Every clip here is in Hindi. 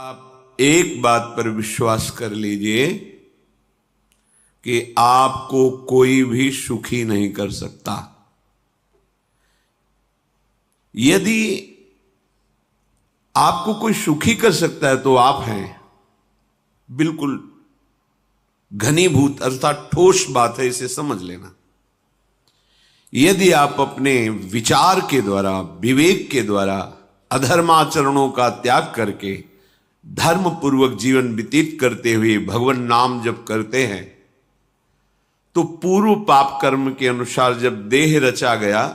आप एक बात पर विश्वास कर लीजिए कि आपको कोई भी सुखी नहीं कर सकता। यदि आपको कोई सुखी कर सकता है तो आप हैं। बिल्कुल घनीभूत अर्थात ठोस बात है, इसे समझ लेना। यदि आप अपने विचार के द्वारा, विवेक के द्वारा अधर्माचरणों का त्याग करके धर्म पूर्वक जीवन व्यतीत करते हुए भगवान नाम जप करते हैं तो पूर्व पाप कर्म के अनुसार जब देह रचा गया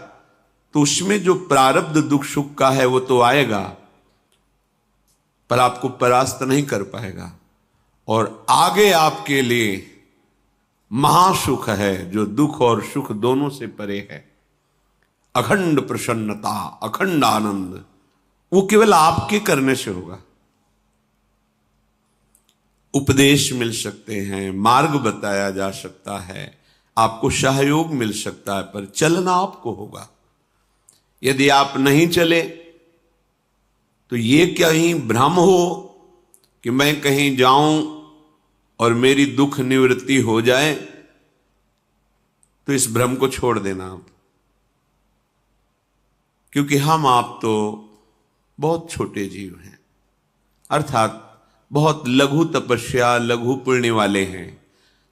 तो उसमें जो प्रारब्ध दुख सुख का है वो तो आएगा, पर आपको परास्त नहीं कर पाएगा। और आगे आपके लिए महासुख है जो दुख और सुख दोनों से परे है। अखंड प्रसन्नता, अखंड आनंद, वो केवल आपके करने से होगा। उपदेश मिल सकते हैं, मार्ग बताया जा सकता है, आपको सहयोग मिल सकता है, पर चलना आपको होगा। यदि आप नहीं चले तो ये कहीं भ्रम हो कि मैं कहीं जाऊं और मेरी दुख निवृत्ति हो जाए, तो इस भ्रम को छोड़ देना आप। क्योंकि हम आप तो बहुत छोटे जीव हैं, अर्थात बहुत लघु तपस्या, लघु पुण्य वाले हैं।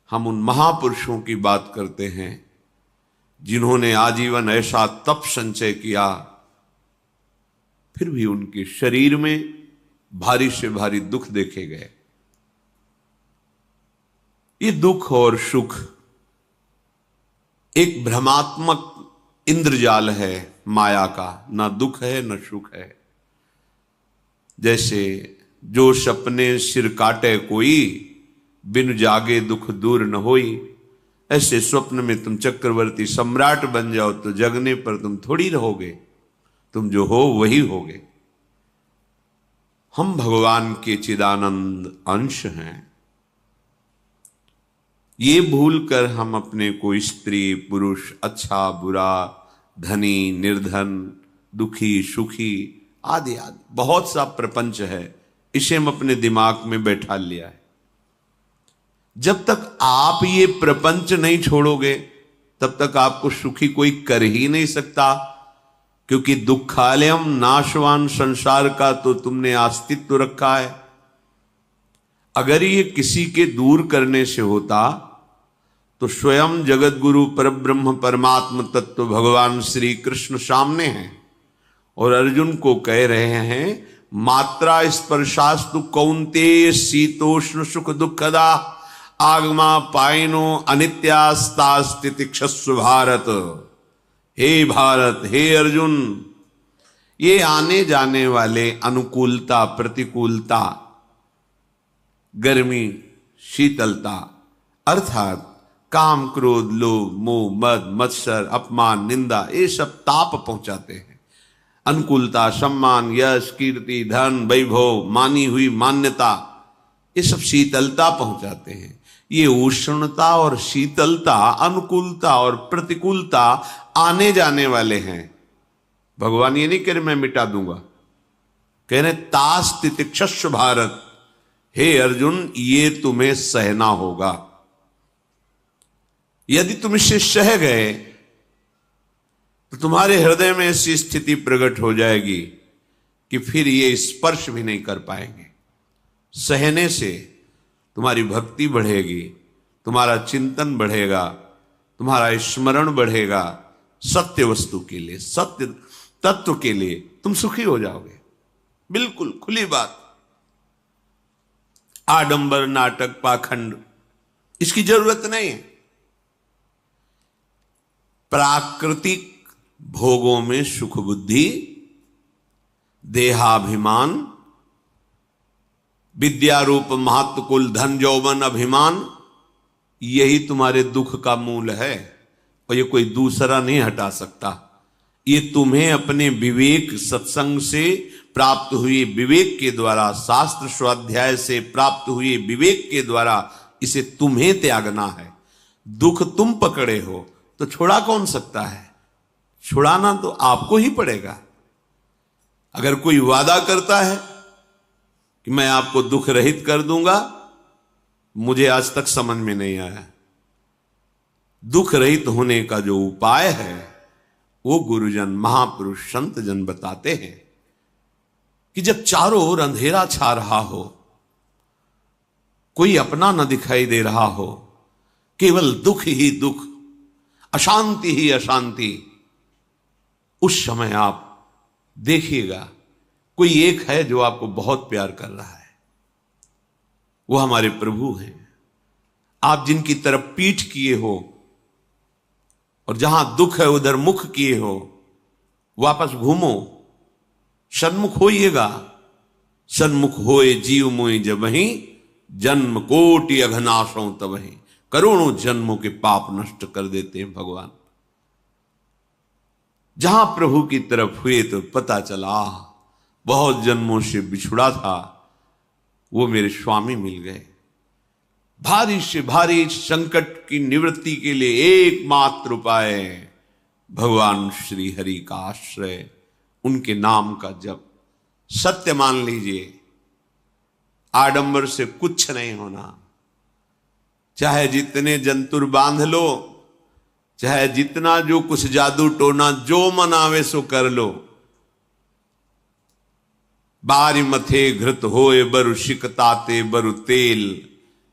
हम उन महापुरुषों की बात करते हैं जिन्होंने आजीवन ऐसा तप संचय किया, फिर भी उनके शरीर में भारी से भारी दुख देखे गए। ये दुख और सुख एक भ्रमात्मक इंद्रजाल है माया का, ना दुख है न सुख है। जैसे जो सपने सिर काटे कोई, बिन जागे दुख दूर न होई। ऐसे स्वप्न में तुम चक्रवर्ती सम्राट बन जाओ तो जगने पर तुम थोड़ी रहोगे, तुम जो हो वही होगे। हम भगवान के चिदानंद अंश हैं। ये भूलकर हम अपने को स्त्री पुरुष, अच्छा बुरा, धनी निर्धन, दुखी सुखी आदि आदि बहुत सा प्रपंच है, इसे हम अपने दिमाग में बैठा लिया है। जब तक आप ये प्रपंच नहीं छोड़ोगे तब तक आपको सुखी कोई कर ही नहीं सकता। क्योंकि दुखालयम नाशवान संसार का तो तुमने अस्तित्व रखा है। अगर ये किसी के दूर करने से होता तो स्वयं जगत गुरु परब्रह्म परमात्म तत्व भगवान श्री कृष्ण सामने हैं और अर्जुन को कह रहे हैं, मात्रा स्पर्शास्तु कौन्तेय शीतोष्ण सुख दुखदा आगमा पायनो अनित्यास्तास्तितिक्षस्व भारत। हे भारत, हे अर्जुन, ये आने जाने वाले अनुकूलता प्रतिकूलता, गर्मी शीतलता, अर्थात काम क्रोध लोभ मोह मद मत्सर अपमान निंदा, ये सब ताप पहुंचाते हैं। अनुकूलता सम्मान यश कीर्ति धन वैभव, मानी हुई मान्यता, ये सब शीतलता पहुंचाते हैं। ये उष्णता और शीतलता, अनुकूलता और प्रतिकूलता आने जाने वाले हैं। भगवान ये नहीं कह रहे मैं मिटा दूंगा, कह रहे तास तितिक्षस्व भारत। हे अर्जुन, ये तुम्हें सहना होगा। यदि तुम इसे सह गए तो तुम्हारे हृदय में ऐसी स्थिति प्रकट हो जाएगी कि फिर ये स्पर्श भी नहीं कर पाएंगे। सहने से तुम्हारी भक्ति बढ़ेगी, तुम्हारा चिंतन बढ़ेगा, तुम्हारा स्मरण बढ़ेगा। सत्य वस्तु के लिए, सत्य तत्व के लिए तुम सुखी हो जाओगे। बिल्कुल खुली बात। आडंबर नाटक पाखंड इसकी जरूरत नहीं है। प्राकृतिक भोगों में सुख बुद्धि, देहाभिमान, विद्यारूप महत्व कुल धन यौवन अभिमान, यही तुम्हारे दुख का मूल है और ये कोई दूसरा नहीं हटा सकता। ये तुम्हें अपने विवेक सत्संग से प्राप्त हुए विवेक के द्वारा, शास्त्र स्वाध्याय से प्राप्त हुए विवेक के द्वारा इसे तुम्हें त्यागना है। दुख तुम पकड़े हो तो छुड़ा कौन सकता है? छुड़ाना तो आपको ही पड़ेगा। अगर कोई वादा करता है कि मैं आपको दुख रहित कर दूंगा, मुझे आज तक समझ में नहीं आया। दुख रहित होने का जो उपाय है वो गुरुजन, महापुरुष, संत जन बताते हैं कि जब चारों ओर अंधेरा छा रहा हो, कोई अपना न दिखाई दे रहा हो, केवल दुख ही दुख, अशांति ही अशांति, उस समय आप देखिएगा कोई एक है जो आपको बहुत प्यार कर रहा है। वो हमारे प्रभु हैं। आप जिनकी तरफ पीठ किए हो और जहां दुख है उधर मुख किए हो, वापस घूमो, सन्मुख होइएगा। सन्मुख होए जीव मोहि जबहि, जन्म कोटि अघनाशों तबहि। करोड़ों जन्मों के पाप नष्ट कर देते हैं भगवान। जहां प्रभु की तरफ हुए तो पता चला बहुत जन्मों से बिछुड़ा था, वो मेरे स्वामी मिल गए। भारी से भारी संकट की निवृत्ति के लिए एकमात्र उपाय भगवान श्री हरि का आश्रय, उनके नाम का जप। सत्य मान लीजिए, आडंबर से कुछ नहीं होना। चाहे जितने जंतुर बांध लो, चाहे जितना जो कुछ जादू टोना जो मन आवे सो कर लो, बारी मथे घृत होए बरु शिकताते बरु तेल,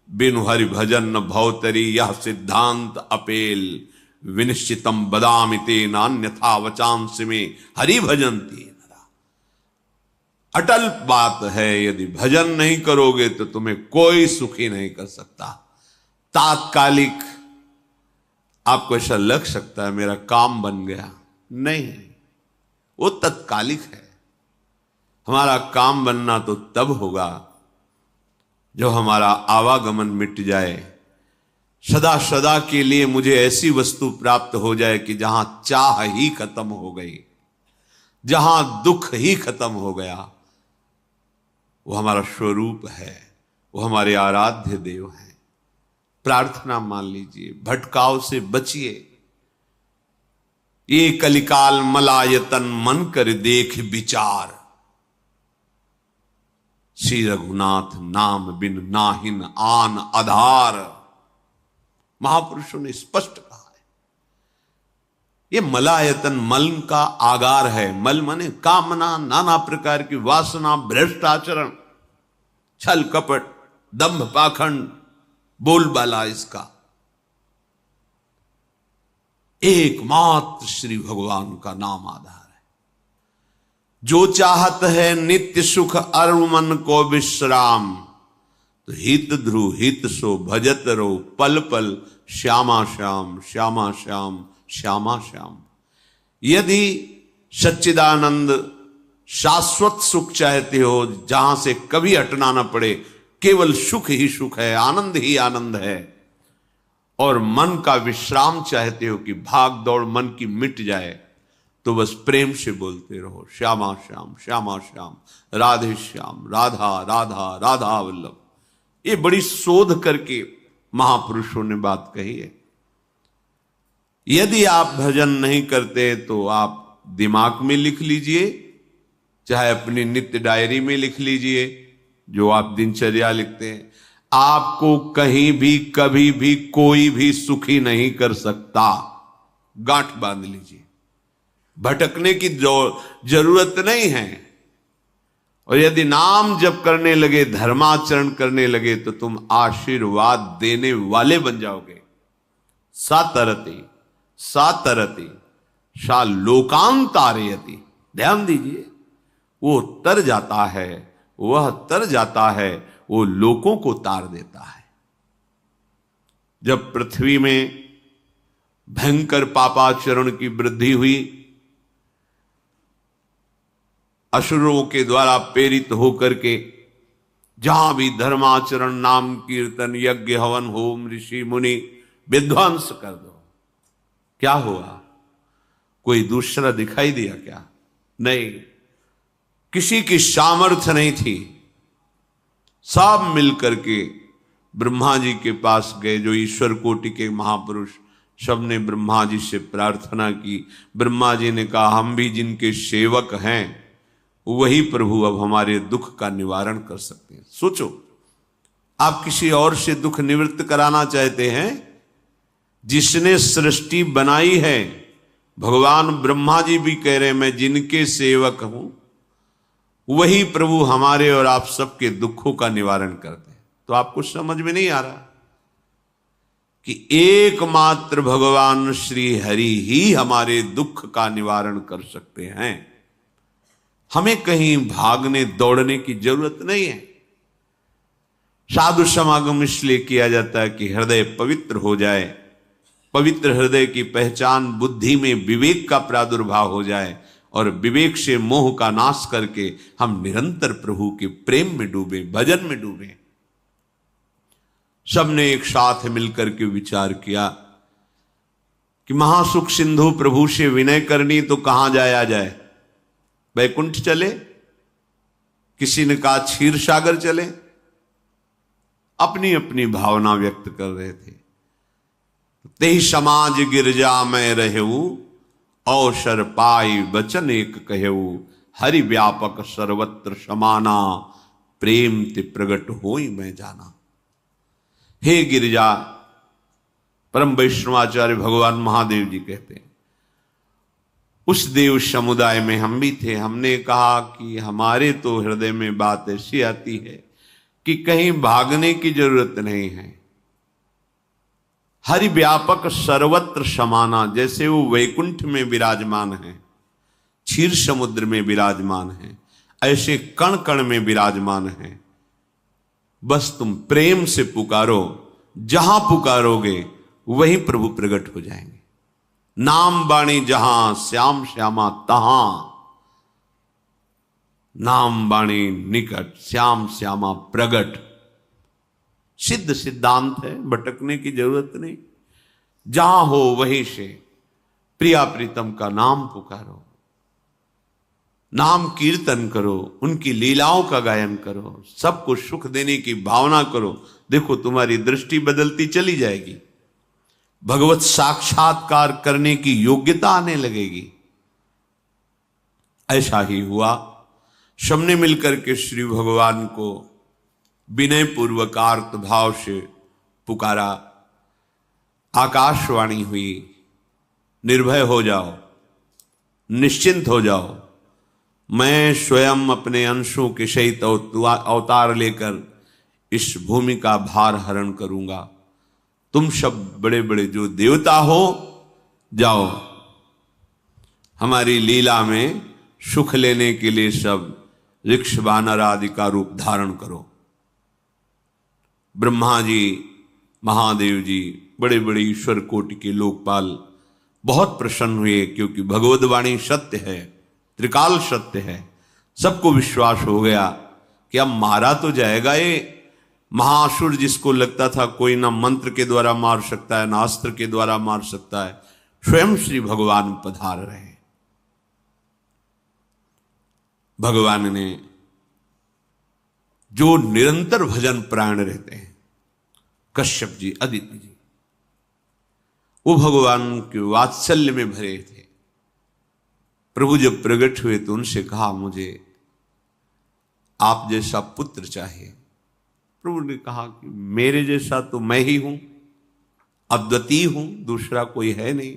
बिनु हरि भजन न भवतरी यह सिद्धांत अपेल। विनिश्चितम बदामिते नान्यथा वचांस में हरि भजंती। अटल बात है, यदि भजन नहीं करोगे तो तुम्हें कोई सुखी नहीं कर सकता। तात्कालिक आपको ऐसा लग सकता है मेरा काम बन गया, नहीं, वो तत्कालिक है। हमारा काम बनना तो तब होगा जब हमारा आवागमन मिट जाए, सदा सदा के लिए मुझे ऐसी वस्तु प्राप्त हो जाए कि जहां चाह ही खत्म हो गई, जहां दुख ही खत्म हो गया। वो हमारा स्वरूप है, वो हमारे आराध्य देव हैं। प्रार्थना मान लीजिए, भटकाव से बचिए। ये कलिकाल मलायतन मन कर देख विचार, श्री रघुनाथ नाम बिन नाहिन आन आधार। महापुरुषों ने स्पष्ट कहा है। ये मलायतन मल का आगार है। मल माने कामना, नाना प्रकार की वासना, भ्रष्ट आचरण, छल कपट, दंभ पाखंड, बोलबाला, इसका एकमात्र श्री भगवान का नाम आधार है। जो चाहत है नित्य सुख अरु मन को विश्राम, तो हित ध्रुव हित सो भजत रो पल पल श्यामा श्याम श्यामा श्याम श्यामा श्याम। यदि सच्चिदानंद शाश्वत सुख चाहते हो, जहां से कभी हटना ना पड़े, केवल सुख ही सुख है, आनंद ही आनंद है, और मन का विश्राम चाहते हो कि भाग दौड़ मन की मिट जाए, तो बस प्रेम से बोलते रहो श्यामा श्याम श्यामा श्याम, राधे श्याम, राधा राधा राधा वल्लभ। ये बड़ी शोध करके महापुरुषों ने बात कही है। यदि आप भजन नहीं करते तो आप दिमाग में लिख लीजिए, चाहे अपनी नित्य डायरी में लिख लीजिए, जो आप दिनचर्या लिखते हैं। आपको कहीं भी कभी भी कोई भी सुखी नहीं कर सकता। गांठ बांध लीजिए, भटकने की जरूरत नहीं है। और यदि नाम जप करने लगे, धर्माचरण करने लगे, तो तुम आशीर्वाद देने वाले बन जाओगे। सातरति सातरति सा लोकांतारयति। ध्यान दीजिए, वो तर जाता है, वह तर जाता है, वो लोकों को तार देता है। जब पृथ्वी में भयंकर पापाचरण की वृद्धि हुई, असुरों के द्वारा प्रेरित होकर के जहां भी धर्माचरण, नाम कीर्तन, यज्ञ, हवन, होम, ऋषि मुनि विध्वंस कर दो, क्या हुआ? कोई दूसरा दिखाई दिया क्या? नहीं, किसी की सामर्थ्य नहीं थी। सब मिलकर के ब्रह्मा जी के पास गए, जो ईश्वर कोटि के महापुरुष, सबने ब्रह्मा जी से प्रार्थना की। ब्रह्मा जी ने कहा, हम भी जिनके सेवक हैं वही प्रभु अब हमारे दुख का निवारण कर सकते हैं। सोचो, आप किसी और से दुख निवृत्त कराना चाहते हैं, जिसने सृष्टि बनाई है, भगवान ब्रह्मा जी भी कह रहे हैं मैं जिनके सेवक हूं, वही प्रभु हमारे और आप सबके दुखों का निवारण करते हैं। तो आपको समझ में नहीं आ रहा कि एकमात्र भगवान श्री हरि ही हमारे दुख का निवारण कर सकते हैं। हमें कहीं भागने दौड़ने की जरूरत नहीं है। साधु समागम इसलिए किया जाता है कि हृदय पवित्र हो जाए, पवित्र हृदय की पहचान बुद्धि में विवेक का प्रादुर्भाव हो जाए, और विवेक से मोह का नाश करके हम निरंतर प्रभु के प्रेम में डूबे, भजन में डूबे। सबने एक साथ मिलकर के विचार किया कि महासुख सिंधु प्रभु से विनय करनी तो कहां जाया जाए, वैकुंठ चले, किसी ने कहा क्षीर सागर चले, अपनी अपनी भावना व्यक्त कर रहे थे। तेहि समाज गिरजा में रहेऊ, अवसर पाई वचन एक कहेऊ, हरि व्यापक सर्वत्र समाना, प्रेम ते प्रगट होई मैं जाना। हे गिरिजा, परम वैष्णवाचार्य भगवान महादेव जी कहते हैं, उस देव समुदाय में हम भी थे। हमने कहा कि हमारे तो हृदय में बात ऐसी आती है कि कहीं भागने की जरूरत नहीं है। हरि व्यापक सर्वत्र समाना, जैसे वो वैकुंठ में विराजमान है, क्षीर समुद्र में विराजमान है, ऐसे कण कण में विराजमान है। बस तुम प्रेम से पुकारो, जहां पुकारोगे वहीं प्रभु प्रकट हो जाएंगे। नाम बाणी जहां श्याम श्यामा तहां, नाम बाणी निकट श्याम श्यामा प्रगट। सिद्ध सिद्धांत है, भटकने की जरूरत नहीं। जहां हो वहीं से प्रिया प्रीतम का नाम पुकारो, नाम कीर्तन करो, उनकी लीलाओं का गायन करो, सबको सुख देने की भावना करो। देखो तुम्हारी दृष्टि बदलती चली जाएगी, भगवत साक्षात्कार करने की योग्यता आने लगेगी। ऐसा ही हुआ। सबने मिलकर के श्री भगवान को विनय पूर्वक आर्त भाव से पुकारा। आकाशवाणी हुई, निर्भय हो जाओ, निश्चिंत हो जाओ, मैं स्वयं अपने अंशों के सहित अवतार लेकर इस भूमि का भार हरण करूंगा। तुम सब बड़े बड़े जो देवता हो, जाओ हमारी लीला में सुख लेने के लिए सब ऋक्ष वानर आदि का रूप धारण करो। ब्रह्मा जी, महादेव जी, बड़े बड़े ईश्वर कोटि के लोकपाल बहुत प्रसन्न हुए, क्योंकि भगवद वाणी सत्य है, त्रिकाल सत्य है। सबको विश्वास हो गया कि अब मारा तो जाएगा ये महासुर, जिसको लगता था कोई ना मंत्र के द्वारा मार सकता है, ना अस्त्र के द्वारा मार सकता है। स्वयं श्री भगवान पधार रहे। भगवान ने जो निरंतर भजन प्राण रहते हैं, कश्यप जी, अदिति जी, वो भगवान के वात्सल्य में भरे थे। प्रभु जब प्रकट हुए तो उनसे कहा, मुझे आप जैसा पुत्र चाहिए। प्रभु ने कहा कि मेरे जैसा तो मैं ही हूं, अद्वितीय हूं, दूसरा कोई है नहीं,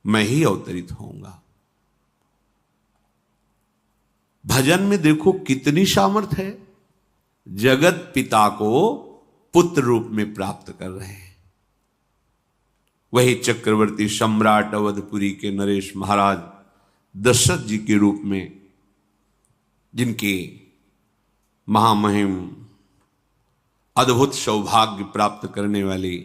मैं ही अवतरित होऊंगा। भजन में देखो कितनी सामर्थ्य है। जगत पिता को पुत्र रूप में प्राप्त कर रहे हैं। वही चक्रवर्ती सम्राट अवधपुरी के नरेश महाराज दशरथ जी के रूप में, जिनकी महामहिम अद्भुत सौभाग्य प्राप्त करने वाली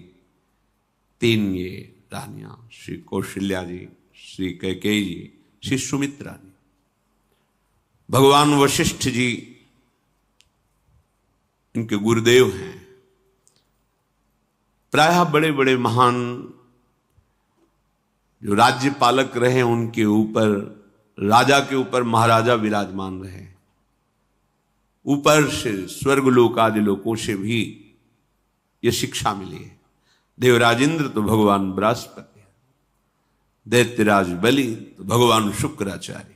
तीन ये रानियां, श्री कौशल्या जी, श्री कैकेयी जी, श्री सुमित्रा जी। भगवान वशिष्ठ जी इनके गुरुदेव हैं। प्रायः बड़े बड़े महान जो राज्य पालक रहे, उनके ऊपर, राजा के ऊपर महाराजा विराजमान रहे। ऊपर से स्वर्गलोक आदि लोकों से भी यह शिक्षा मिली है। देवराजेंद्र तो भगवान बृहस्पति, दैत्यराज बलि तो भगवान शुक्राचार्य।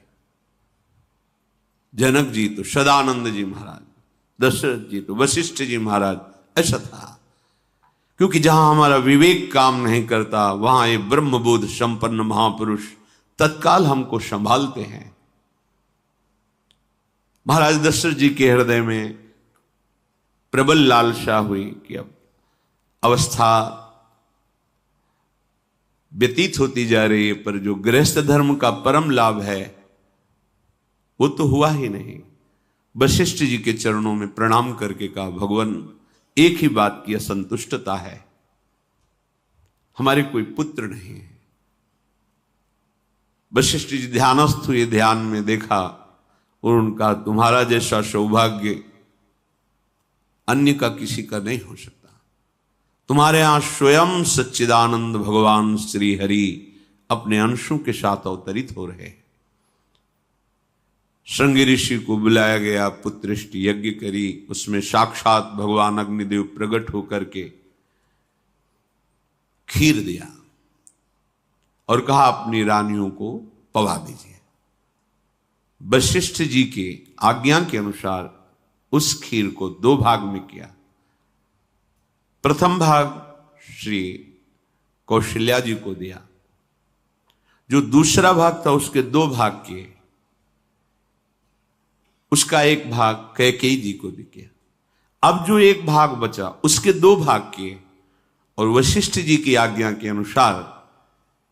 जनक जी तो सदानंद जी महाराज, दशरथ जी तो वशिष्ठ जी महाराज, ऐसा था। क्योंकि जहां हमारा विवेक काम नहीं करता वहां ये ब्रह्मबोध संपन्न महापुरुष तत्काल हमको संभालते हैं। महाराज दशरथ जी के हृदय में प्रबल लालसा हुई कि अब अवस्था व्यतीत होती जा रही है, पर जो गृहस्थ धर्म का परम लाभ है वो तो हुआ ही नहीं। वशिष्ठ जी के चरणों में प्रणाम करके कहा, भगवान एक ही बात की असंतुष्टता है, हमारे कोई पुत्र नहीं है। वशिष्ठ जी ध्यानस्थ हुए, ध्यान में देखा और उनका, तुम्हारा जैसा सौभाग्य अन्य का किसी का नहीं हो सकता। तुम्हारे यहां स्वयं सच्चिदानंद भगवान श्री हरि अपने अंशों के साथ अवतरित हो रहे हैं। श्रृंगी ऋषि को बुलाया गया, पुत्रेष्टि यज्ञ करी, उसमें साक्षात भगवान अग्निदेव प्रकट होकर के खीर दिया और कहा अपनी रानियों को पवा दीजिए। वशिष्ठ जी के आज्ञा के अनुसार उस खीर को 2 भाग में किया। प्रथम भाग श्री कौशल्या जी को दिया, जो दूसरा भाग था उसके 2 भाग किए, उसका 1 भाग कैकेयी जी को दिया। अब जो 1 भाग बचा उसके 2 भाग किए और वशिष्ठ जी की आज्ञा के अनुसार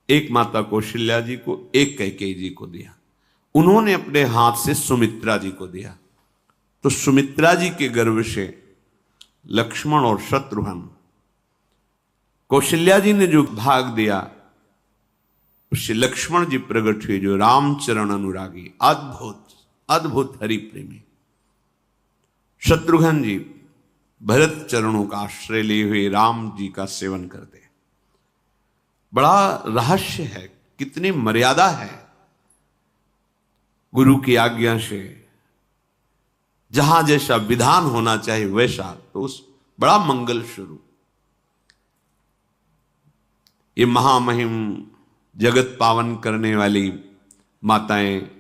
एक माता कौशल्या जी को, एक कैकेयी जी को दिया। उन्होंने अपने हाथ से सुमित्रा जी को दिया। तो सुमित्रा जी के गर्भ से लक्ष्मण और शत्रुघ्न, कौशल्या जी ने जो भाग दिया उससे लक्ष्मण जी प्रकट हुए, जो रामचरण अनुरागी, अद्भुत अद्भुत हरि प्रेमी। शत्रुघ्न जी भरत चरणों का आश्रय लिए हुए राम जी का सेवन करते। बड़ा रहस्य है, कितनी मर्यादा है। गुरु की आज्ञा से जहां जैसा विधान होना चाहिए वैसा, तो उस बड़ा मंगल स्वरूप। ये महामहिम जगत पावन करने वाली माताएं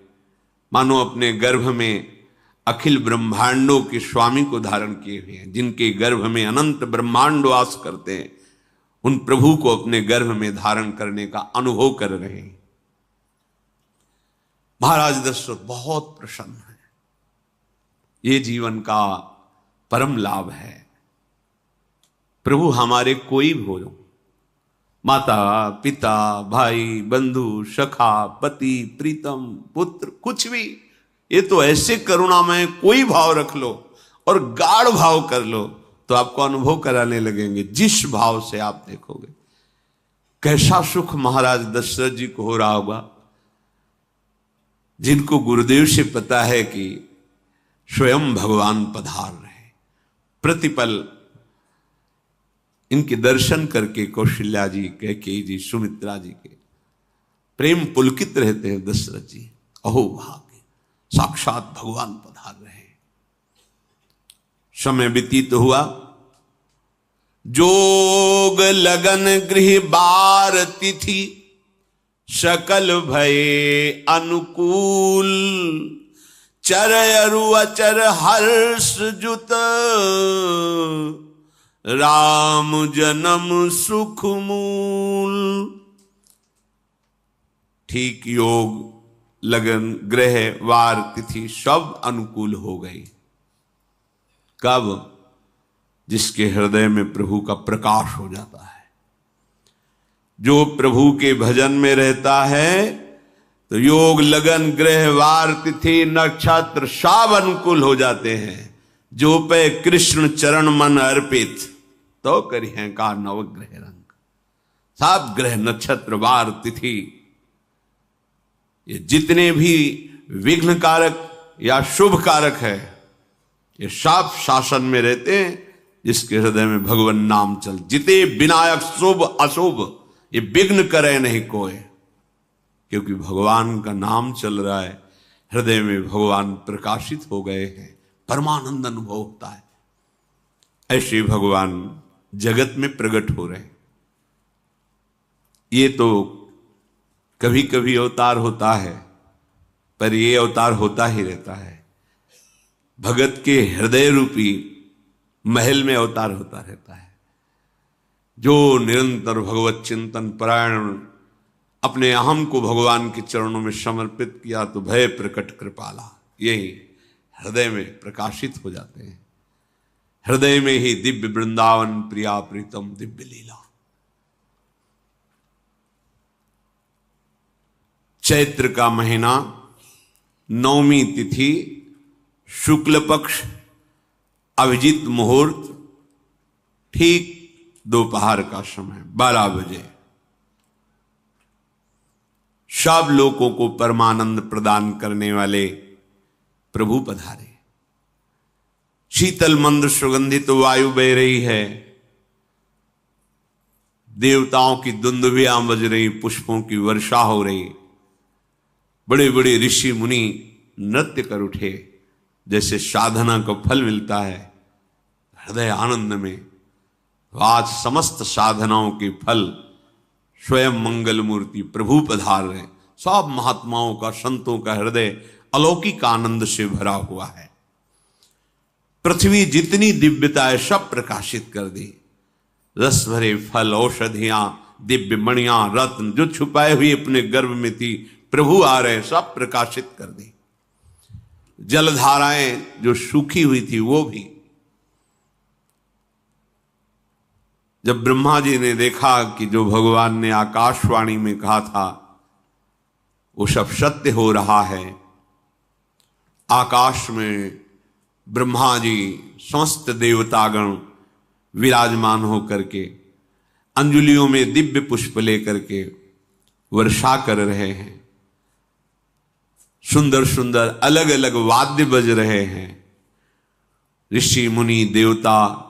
मानो अपने गर्भ में अखिल ब्रह्मांडों के स्वामी को धारण किए हुए हैं, जिनके गर्भ में अनंत ब्रह्मांड वास करते हैं, उन प्रभु को अपने गर्भ में धारण करने का अनुभव कर रहे हैं। महाराज दशरथ बहुत प्रसन्न है। ये जीवन का परम लाभ है। प्रभु हमारे कोई भी हो, माता पिता भाई बंधु सखा पति प्रीतम पुत्र, कुछ भी, ये तो ऐसे करुणामय कोई भाव रख लो और गाढ़ भाव कर लो तो आपको अनुभव कराने लगेंगे। जिस भाव से आप देखोगे कैसा सुख महाराज दशरथ जी को हो रहा होगा, जिनको गुरुदेव से पता है कि स्वयं भगवान पधार रहे। प्रतिपल इनके दर्शन करके कौशल्या जी, कैकेयी जी, सुमित्रा जी के प्रेम पुलकित रहते हैं। दशरथ जी, अहो भाग्य, साक्षात भगवान पधार रहे। समय व्यतीत हुआ, जोग लगन गृह बार तिथि, सकल भये अनुकूल, चर अरु अचर हर्ष जुत, राम जन्म सुख मूल। ठीक योग लगन ग्रह वार तिथि सब अनुकूल हो गई। कब? जिसके हृदय में प्रभु का प्रकाश हो जाता है। जो प्रभु के भजन में रहता है तो योग लगन ग्रह वार तिथि नक्षत्र सब अनुकूल हो जाते हैं। जो पे कृष्ण चरण मन अर्पित, तो करी हैं का नवग्रह रंग। सब ग्रह नक्षत्र वार तिथि, ये जितने भी विघ्न कारक या शुभ कारक है, ये सब शासन में रहते हैं जिसके हृदय में भगवान नाम चल। जिते विनायक शुभ अशुभ, ये विघ्न करे नहीं कोई, क्योंकि भगवान का नाम चल रहा है, हृदय में भगवान प्रकाशित हो गए हैं, परमानंद अनुभव होता है। ऐसे भगवान जगत में प्रकट हो रहे हैं। ये तो कभी कभी अवतार होता है, पर ये अवतार होता ही रहता है। भगत के हृदय रूपी महल में अवतार होता रहता है। जो निरंतर भगवत चिंतन परायण अपने अहम को भगवान के चरणों में समर्पित किया तो भय प्रकट कृपाला, यही हृदय में प्रकाशित हो जाते हैं। हृदय में ही दिव्य वृंदावन प्रिया प्रीतम दिव्य लीला। चैत्र का महीना, नवमी तिथि, शुक्ल पक्ष, अभिजीत मुहूर्त, ठीक दोपहर का समय 12 बजे सब लोगों को परमानंद प्रदान करने वाले प्रभु पधारे। शीतल मंद सुगंधित वायु बह रही है, देवताओं की दुंदुभियां बज रही, पुष्पों की वर्षा हो रही, बड़े बड़े ऋषि मुनि नृत्य कर उठे। जैसे साधना को फल मिलता है हृदय आनंद में, आज समस्त साधनाओं के फल स्वयं मंगल मूर्ति प्रभु पधार रहे। सब महात्माओं का, संतों का हृदय अलौकिक आनंद से भरा हुआ है। पृथ्वी जितनी दिव्यता है सब प्रकाशित कर दी। रस भरे फल, औषधियां, दिव्य मणियां, रत्न जो छुपाए हुए अपने गर्भ में थी, प्रभु आ रहे, सब प्रकाशित कर दी। जलधाराएं जो सूखी हुई थी वो भी। जब ब्रह्मा जी ने देखा कि जो भगवान ने आकाशवाणी में कहा था वो सब सत्य हो रहा है, आकाश में ब्रह्मा जी समस्त देवतागण विराजमान होकर के अंजलियों में दिव्य पुष्प लेकर के वर्षा कर रहे हैं। सुंदर सुंदर अलग अलग वाद्य बज रहे हैं। ऋषि मुनि देवता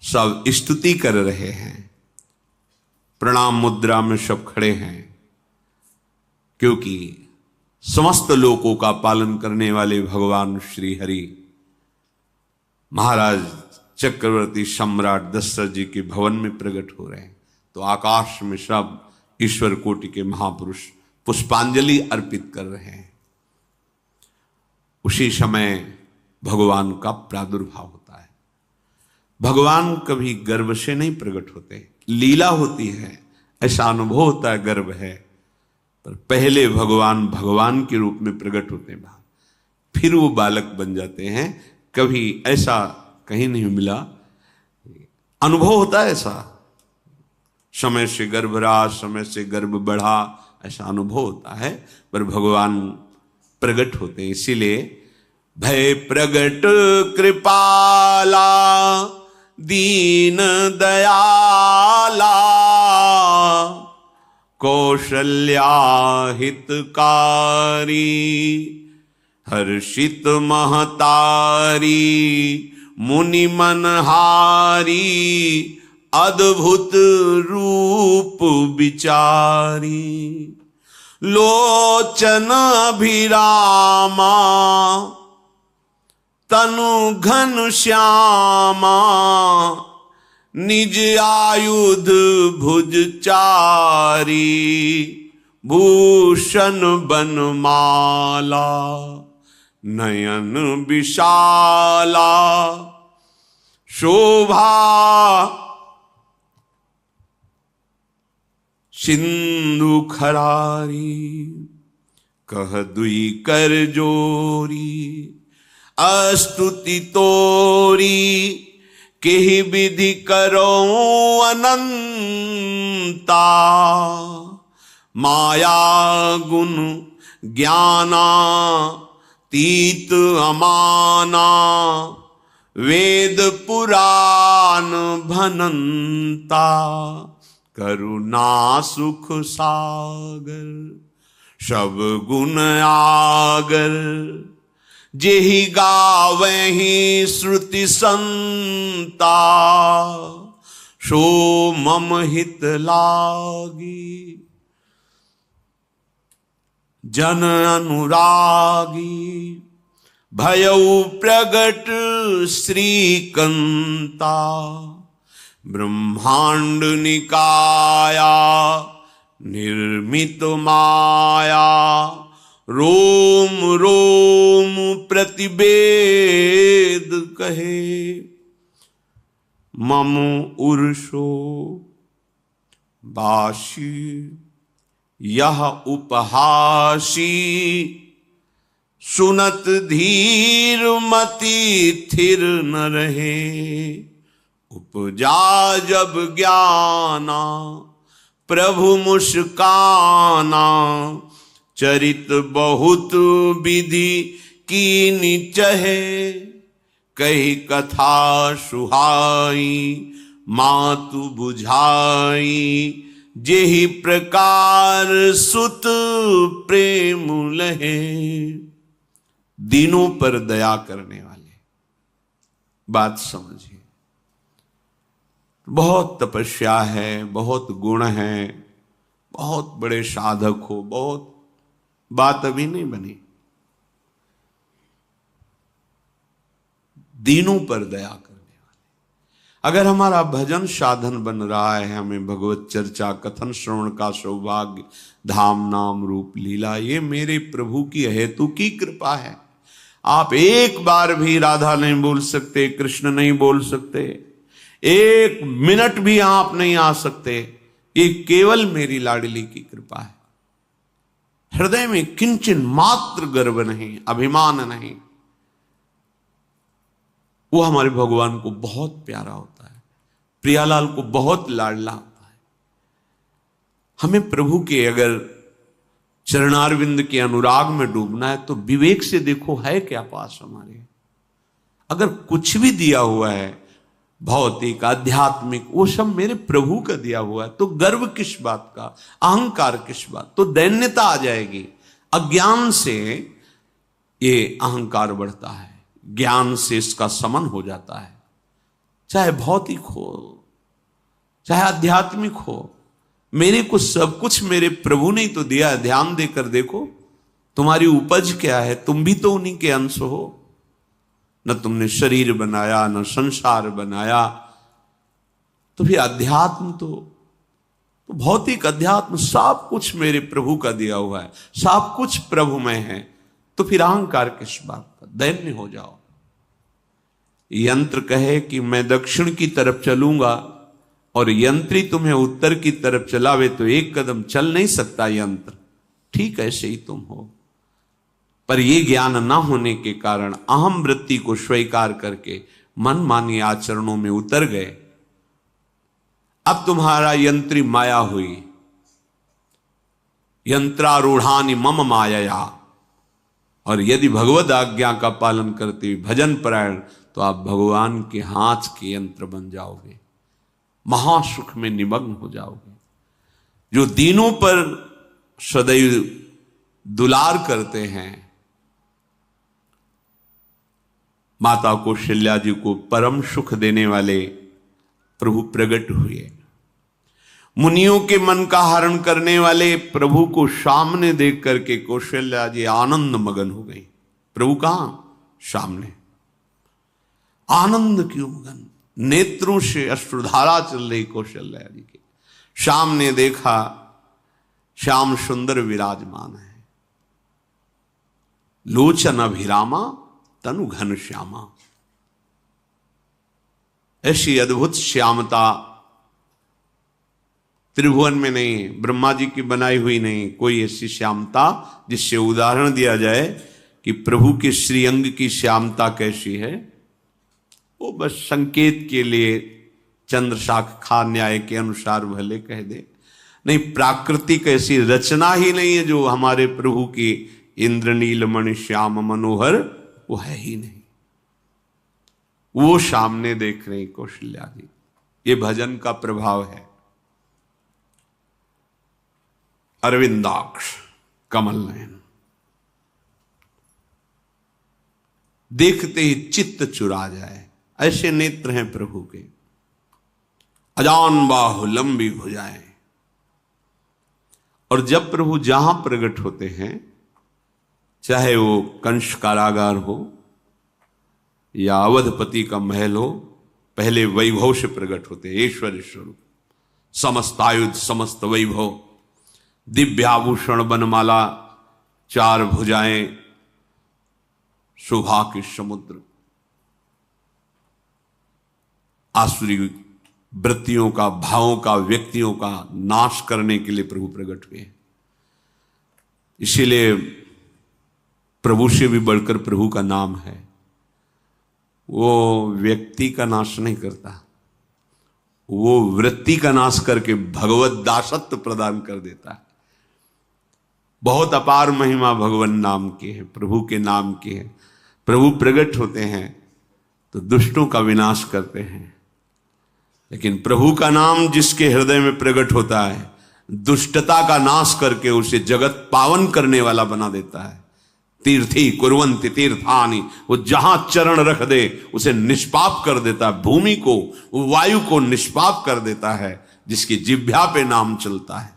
सब स्तुति कर रहे हैं। प्रणाम मुद्रा में सब खड़े हैं, क्योंकि समस्त लोकों का पालन करने वाले भगवान श्री हरि महाराज चक्रवर्ती सम्राट दशरथ जी के भवन में प्रकट हो रहे हैं। तो आकाश में सब ईश्वर कोटि के महापुरुष पुष्पांजलि अर्पित कर रहे हैं। उसी समय भगवान का प्रादुर्भाव होता है। भगवान कभी गर्भ से नहीं प्रकट होते, लीला होती है, ऐसा अनुभव होता है गर्भ है, पर पहले भगवान भगवान के रूप में प्रकट होते हैं, फिर वो बालक बन जाते हैं। कभी ऐसा कहीं नहीं मिला, अनुभव होता है ऐसा, समय से गर्भ रहा, समय से गर्भ बढ़ा, ऐसा अनुभव होता है, पर भगवान प्रकट होते हैं। इसीलिए भय प्रगट कृपाला दीन दयाला कौशल्या हितकारी हर्षित महतारी मुनि मनहारी अद्भुत रूप विचारी लोचन अभिरामा तनु घन श्यामा निज आयुध भुज चारी भूषण बनमाला नयन विशाला शोभा सिंधु खरारी कह दुई कर जोरी अस्तुति तोरी केहि विधि करो अनंता माया गुण ज्ञाना तीत अमाना वेद पुराण भनंता करुणा सुख सागर सब गुण आगर जेहि गावहि श्रुति संता सो मम हित लागी जन अनुरागी भयउ प्रगट श्रीकंता ब्रह्मांड निकाया निर्मित माया रोम रोम प्रतिवेद कहे, मम उर्षो बाशी यह उपहासी, सुनत धीर मति थिर न रहे, उपजा जब ज्ञाना प्रभु मुस्काना, चरित बहुत विधि कीनि चहे, कही कथा सुहाई मातु बुझाई, जेहि प्रकार सुत प्रेम लहे। दीनों पर दया करने वाले, बात समझिए। बहुत तपस्या है, बहुत गुण है, बहुत बड़े साधक हो, बहुत बात अभी नहीं बनी। दीनों पर दया करने वाले। अगर हमारा भजन साधन बन रहा है, हमें भगवत चर्चा कथन श्रवण का सौभाग्य, धाम नाम रूप लीला, ये मेरे प्रभु की हेतु की कृपा है। आप एक बार भी राधा नहीं बोल सकते, कृष्ण नहीं बोल सकते, एक मिनट भी आप नहीं आ सकते, ये केवल मेरी लाडली की कृपा है। हृदय में किंचन मात्र गर्व नहीं, अभिमान नहीं, वो हमारे भगवान को बहुत प्यारा होता है, प्रियालाल को बहुत लाडला होता है। हमें प्रभु के अगर चरणारविंद के अनुराग में डूबना है तो विवेक से देखो है क्या पास हमारे। अगर कुछ भी दिया हुआ है भौतिक आध्यात्मिक, वो सब मेरे प्रभु का दिया हुआ है, तो गर्व किस बात का, अहंकार किस बात, तो दैन्यता आ जाएगी। अज्ञान से ये अहंकार बढ़ता है, ज्ञान से इसका समन हो जाता है। चाहे भौतिक हो चाहे आध्यात्मिक हो, मेरे को सब कुछ मेरे प्रभु ने तो दिया है। ध्यान देकर देखो तुम्हारी उपज क्या है, तुम भी तो उन्हीं के अंश हो। न तुमने शरीर बनाया, न संसार बनाया, तो फिर अध्यात्म तो भौतिक अध्यात्म सब कुछ मेरे प्रभु का दिया हुआ है, सब कुछ प्रभु में है, तो फिर अहंकार किस बात का, दैन्य हो जाओ। यंत्र कहे कि मैं दक्षिण की तरफ चलूंगा और यंत्री तुम्हें उत्तर की तरफ चलावे तो एक कदम चल नहीं सकता यंत्र, ठीक ऐसे ही तुम हो। पर यह ज्ञान न होने के कारण अहम वृत्ति को स्वीकार करके मनमानी आचरणों में उतर गए। अब तुम्हारा यंत्री माया हुई, यंत्रारूढ़ानि मम माया, और यदि भगवद आज्ञा का पालन करते हुए भजन परायण, तो आप भगवान के हाथ के यंत्र बन जाओगे, महासुख में निमग्न हो जाओगे। जो दीनों पर सदैव दुलार करते हैं, माता कौशल्या जी को परम सुख देने वाले प्रभु प्रकट हुए। मुनियों के मन का हरण करने वाले प्रभु को सामने देख करके कौशल्या जी आनंद मगन हो गई। प्रभु कहां? सामने। आनंद क्यों मगन? नेत्रों से अश्रुधारा चल रही कौशल्या जी के सामने देखा, श्याम सुंदर विराजमान है, लोचन अभिरामा तनु घन श्यामा। ऐसी अद्भुत श्यामता त्रिभुवन में नहीं, ब्रह्मा जी की बनाई हुई नहीं, कोई ऐसी श्यामता जिससे उदाहरण दिया जाए कि प्रभु के श्रीअंग की श्यामता कैसी है। वो बस संकेत के लिए चंद्र शाखा न्याय के अनुसार भले कह दे, नहीं प्राकृतिक ऐसी रचना ही नहीं है जो हमारे प्रभु की इंद्रनील मणि श्याम मनोहर, वो है ही नहीं। वो सामने देख रही कौशल्या जी। ये भजन का प्रभाव है। अरविंदाक्ष कमल नयन, देखते ही चित्त चुरा जाए, ऐसे नेत्र हैं प्रभु के। अजान बाहु लंबी भुजाएं, और जब प्रभु जहां प्रकट होते हैं, चाहे वो कंस कारागार हो या अवधपति का महल हो, पहले वैभव से प्रकट होते हैं। ऐश्वर्य स्वरूप, समस्त आयुध, समस्त वैभव, दिव्य आभूषण बनमाला, चार भुजाएं, शोभा के समुद्र, आसुरी वृत्तियों का, भावों का, व्यक्तियों का नाश करने के लिए प्रभु प्रकट हुए। इसीलिए प्रभु से भी बढ़कर प्रभु का नाम है। वो व्यक्ति का नाश नहीं करता, वो वृत्ति का नाश करके भगवत दासत्व प्रदान कर देता है। बहुत अपार महिमा भगवान नाम की है, प्रभु के नाम की है। प्रभु प्रकट होते हैं तो दुष्टों का विनाश करते हैं, लेकिन प्रभु का नाम जिसके हृदय में प्रकट होता है, दुष्टता का नाश करके उसे जगत पावन करने वाला बना देता है। तीर्थी कुर्वन्ति तीर्थानि, वो जहां चरण रख दे उसे निष्पाप कर देता है। भूमि को, वायु को निष्पाप कर देता है जिसकी जिह्वा पे नाम चलता है।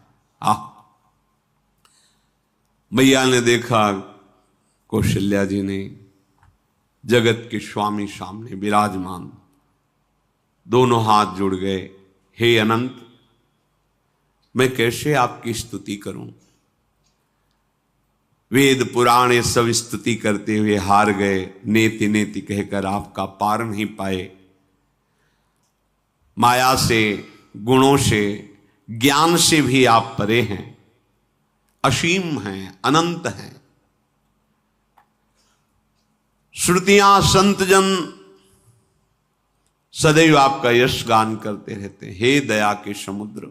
मैया ने देखा, कौशल्या जी ने, जगत के स्वामी सामने विराजमान, दोनों हाथ जुड़ गए। हे अनंत, मैं कैसे आपकी स्तुति करूं? वेद पुराण ये सब स्तुति करते हुए हार गए। नेति नेति कहकर आपका पार नहीं पाए। माया से, गुणों से, ज्ञान से भी आप परे हैं, असीम हैं, अनंत हैं। श्रुतियां, संतजन सदैव आपका यश गान करते रहते हैं। हे दया के समुद्र,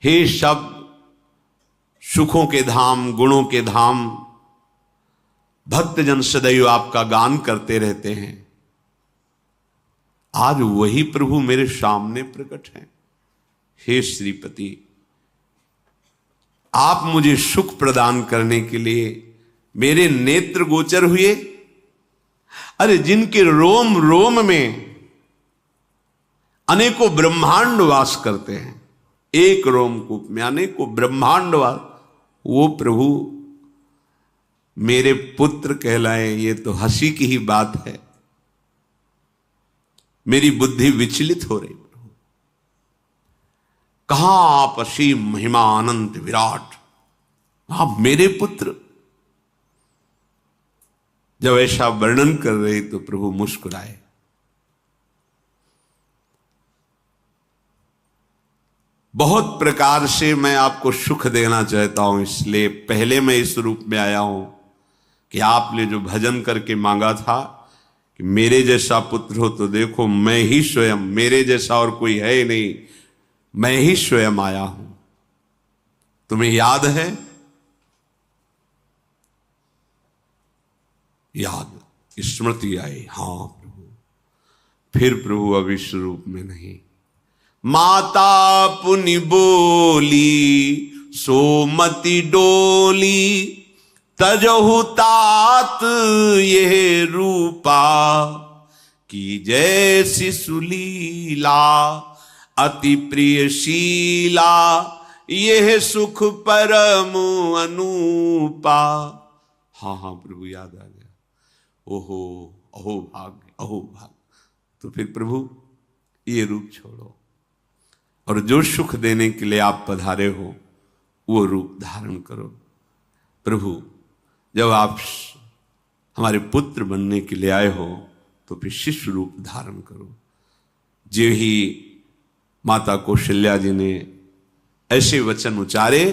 हे शब्द, सुखों के धाम, गुणों के धाम, भक्तजन सदैव आपका गान करते रहते हैं। आज वही प्रभु मेरे सामने प्रकट हैं। हे श्रीपति, आप मुझे सुख प्रदान करने के लिए मेरे नेत्र गोचर हुए। अरे जिनके रोम रोम में अनेकों ब्रह्मांड वास करते हैं, एक रोमकूप में अनेकों ब्रह्मांड वास, वो प्रभु मेरे पुत्र कहलाए, ये तो हंसी की ही बात है। मेरी बुद्धि विचलित हो रही। प्रभु कहां आप असीम महिमा अनंत विराट, आप मेरे पुत्र। जब ऐसा वर्णन कर रहे तो प्रभु मुस्कुराए। बहुत प्रकार से मैं आपको सुख देना चाहता हूं, इसलिए पहले मैं इस रूप में आया हूं कि आपने जो भजन करके मांगा था कि मेरे जैसा पुत्र हो, तो देखो मैं ही स्वयं, मेरे जैसा और कोई है ही नहीं, मैं ही स्वयं आया हूं। तुम्हें याद है? याद, स्मृति आई। हां प्रभु। फिर प्रभु अब इस रूप में नहीं। माता पुनि बोली सोमति डोली, तजहु तात ये रूपा, की जैसी सुलीला अति प्रियशीला, यह सुख परम अनूपा। हाँ हाँ प्रभु, याद आ गया। ओहो, अहो भाग्य, अहो भाग्य। तो फिर प्रभु ये रूप छोड़ो और जो सुख देने के लिए आप पधारे हो वो रूप धारण करो। प्रभु, जब आप हमारे पुत्र बनने के लिए आए हो तो फिर शिष्य रूप धारण करो। जो ही माता कौशल्या जी ने ऐसे वचन उचारे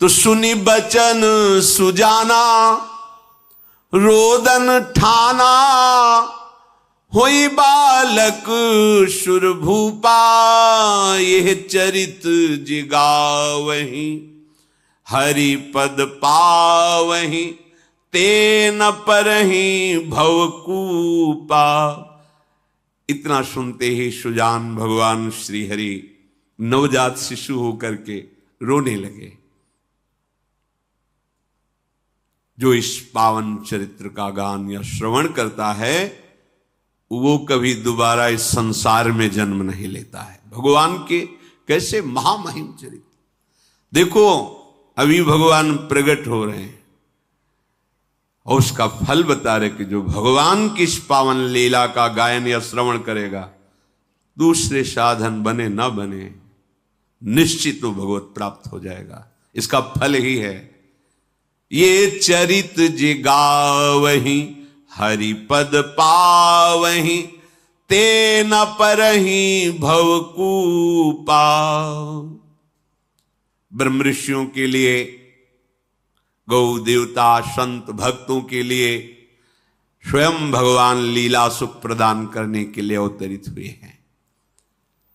तो सुनी बचन सुजाना, रोदन ठाना, होई बालक सुरभूपा, यह चरित जिगावहि, हरि पद पावहि, तेन परहि भवकूपा। इतना सुनते ही सुजान भगवान श्री हरि नवजात शिशु होकर के रोने लगे। जो इस पावन चरित्र का गान या श्रवण करता है वो कभी दोबारा इस संसार में जन्म नहीं लेता है। भगवान के कैसे महामहिम चरित्र देखो, अभी भगवान प्रकट हो रहे हैं और उसका फल बता रहे कि जो भगवान की इस पावन लीला का गायन या श्रवण करेगा, दूसरे साधन बने न बने, निश्चित वो भगवत प्राप्त हो जाएगा। इसका फल ही है ये चरित जे गावहीं हरि पद पावहीं, ते न परहीं भवकूपा। ब्रह्म ऋषियों के लिए, गौ देवता संत भक्तों के लिए स्वयं भगवान लीला सुख प्रदान करने के लिए अवतरित हुए हैं।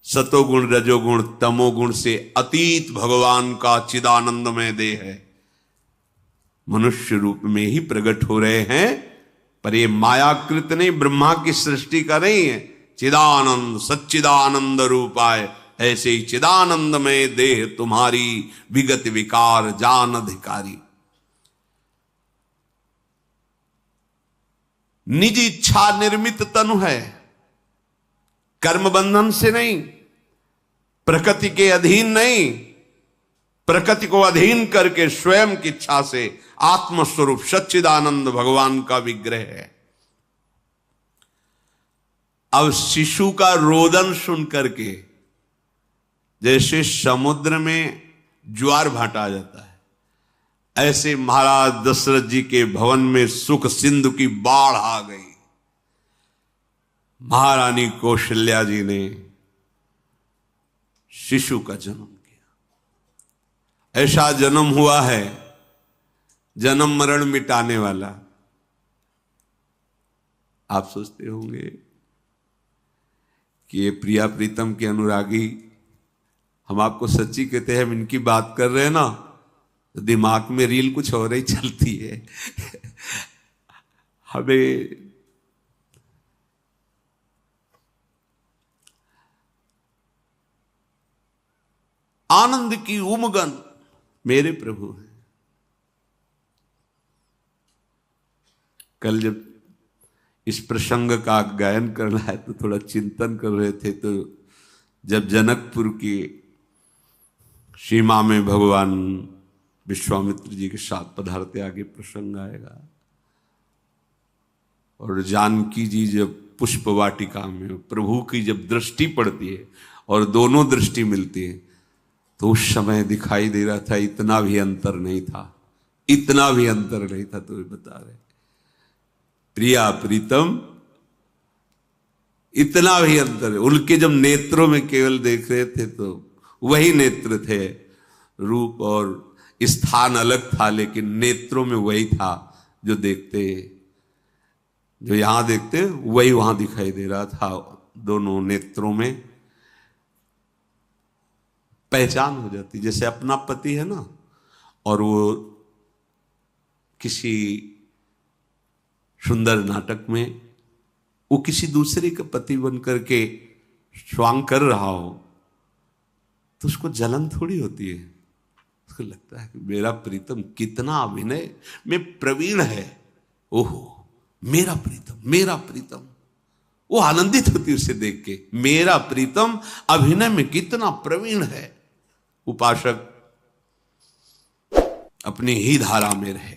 सतोगुण रजोगुण तमोगुण से अतीत भगवान का चिदानंदमय देह है, मनुष्य रूप में ही प्रकट हो रहे हैं। पर ये मायाकृत नहीं, ब्रह्मा की सृष्टि का नहीं है। चिदानंद सच्चिदानंद रूपाय, ऐसे ही चिदानंदमय देह तुम्हारी विगत विकार जान अधिकारी। निज इच्छा निर्मित तनु है, कर्म बंधन से नहीं, प्रकृति के अधीन नहीं, प्रकृति को अधीन करके स्वयं की इच्छा से आत्मस्वरूप सच्चिदानंद भगवान का विग्रह है। अब शिशु का रोदन सुन करके जैसे समुद्र में ज्वार भाटा आ जाता है, ऐसे महाराज दशरथ जी के भवन में सुख सिंधु की बाढ़ आ गई। महारानी कौशल्या जी ने शिशु का जन्म किया। ऐसा जन्म हुआ है जन्म मरण मिटाने वाला। आप सोचते होंगे कि ये प्रिया प्रीतम के अनुरागी, हम आपको सच्ची कहते हैं, हम इनकी बात कर रहे हैं ना, तो दिमाग में रील कुछ और ही चलती है। हमें आनंद की उमगन मेरे प्रभु है। कल जब इस प्रसंग का गायन करना है तो थोड़ा चिंतन कर रहे थे, तो जब जनकपुर की सीमा में भगवान विश्वामित्र जी के साथ पधारते, आगे प्रसंग आएगा, और जानकी जी जब पुष्प वाटिका में प्रभु की जब दृष्टि पड़ती है और दोनों दृष्टि मिलती है, तो उस समय दिखाई दे रहा था इतना भी अंतर नहीं था, इतना भी अंतर नहीं था। तो बता रहे प्रिया प्रीतम, इतना भी अंतर है। उनके जब नेत्रों में केवल देख रहे थे तो वही नेत्र थे, रूप और स्थान अलग था, लेकिन नेत्रों में वही था जो देखते, जो यहां देखते वही वहां दिखाई दे रहा था। दोनों नेत्रों में पहचान हो जाती, जैसे अपना पति है ना, और वो किसी सुंदर नाटक में वो किसी दूसरे का पति बन करके स्वांग कर रहा हो, तो उसको जलन थोड़ी होती है, उसको लगता है कि मेरा प्रीतम कितना अभिनय में प्रवीण है, ओहो मेरा प्रीतम, मेरा प्रीतम। वो आनंदित होती उसे देख के, मेरा प्रीतम अभिनय में कितना प्रवीण है। उपासक अपनी ही धारा में रहे।